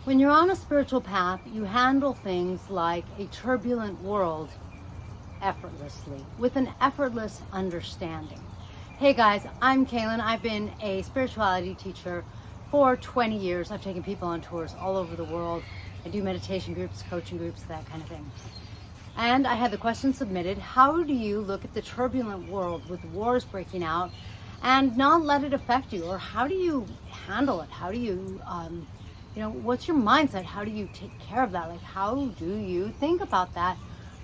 When you're on a spiritual path, you handle things like a turbulent world effortlessly, with an effortless understanding. Hey guys, I'm KALYN. I've been a spirituality teacher for 20 years. I've taken people on tours all over the world. I do meditation groups, coaching groups, that kind of thing. And I had the question submitted: how do you look at the turbulent world with wars breaking out and not let it affect you? Or how do you handle it? How do you, what's your mindset? How do you take care of that? Like, how do you think about that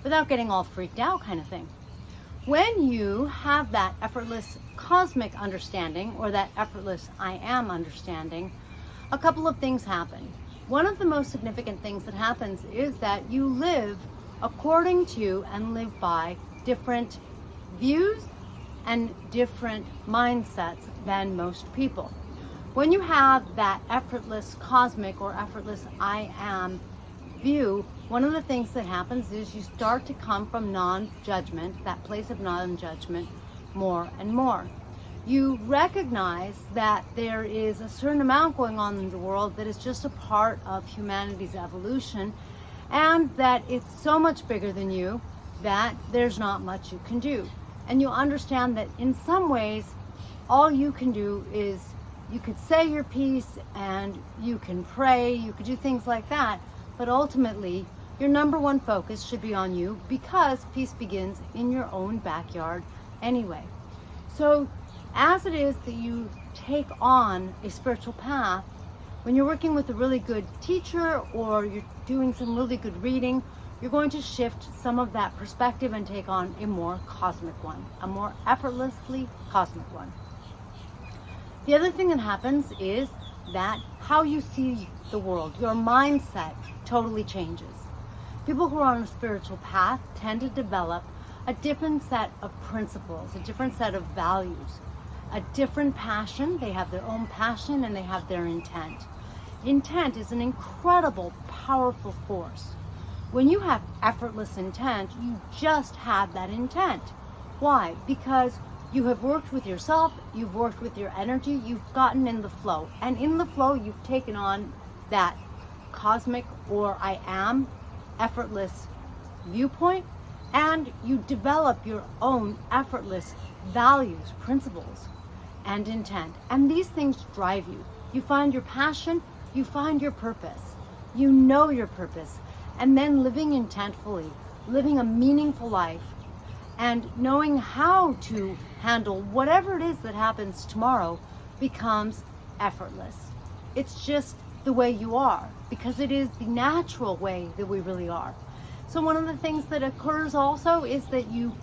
without getting all freaked out, kind of thing? When you have that effortless cosmic understanding, or that effortless I am understanding, a couple of things happen. One of the most significant things that happens is that you live according to and live by different views and different mindsets than most people. When you have that effortless cosmic or effortless I am view, one of the things that happens is you start to come from non-judgment, that place of non-judgment, more and more. You recognize that there is a certain amount going on in the world that is just a part of humanity's evolution, and that it's so much bigger than you that there's not much you can do. And you understand that in some ways, all you can do is you could say your piece and you can pray, you could do things like that, but ultimately your number one focus should be on you, because peace begins in your own backyard anyway. So as it is that you take on a spiritual path, when you're working with a really good teacher or you're doing some really good reading, you're going to shift some of that perspective and take on a more cosmic one, a more effortlessly cosmic one. The other thing that happens is that how you see the world, your mindset totally changes. People who are on a spiritual path tend to develop a different set of principles, a different set of values, a different passion. They have their own passion and they have their intent. Intent is an incredible, powerful force. When you have effortless intent, you just have that intent. Why? Because you have worked with yourself, you've worked with your energy, you've gotten in the flow. And in the flow, you've taken on that cosmic or I am effortless viewpoint, and you develop your own effortless values, principles, and intent. And these things drive you. You find your passion, you find your purpose, you know your purpose, and then living intentfully, living a meaningful life, and knowing how to handle whatever it is that happens tomorrow becomes effortless. It's just the way you are, because it is the natural way that we really are. So one of the things that occurs also is that you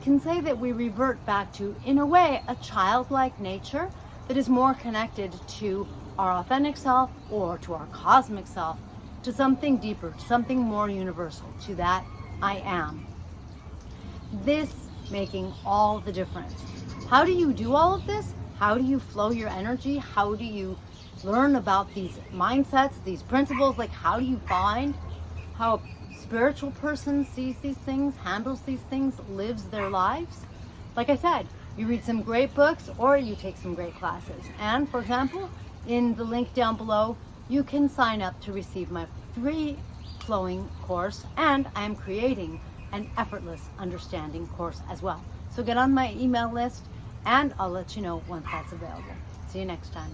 can say that we revert back to, in a way, a childlike nature that is more connected to our authentic self, or to our cosmic self, to something deeper, to something more universal, to that I am. This making all the difference. How do you do all of this? How do you flow your energy? How do you learn about these mindsets, these principles? Like, how do you find how a spiritual person sees these things, handles these things, lives their lives? Like I said, you read some great books or you take some great classes. And for example, in the link down below, you can sign up to receive my free flowing course, and I am creating an effortless understanding course as well. So get on my email list and I'll let you know once that's available. See you next time.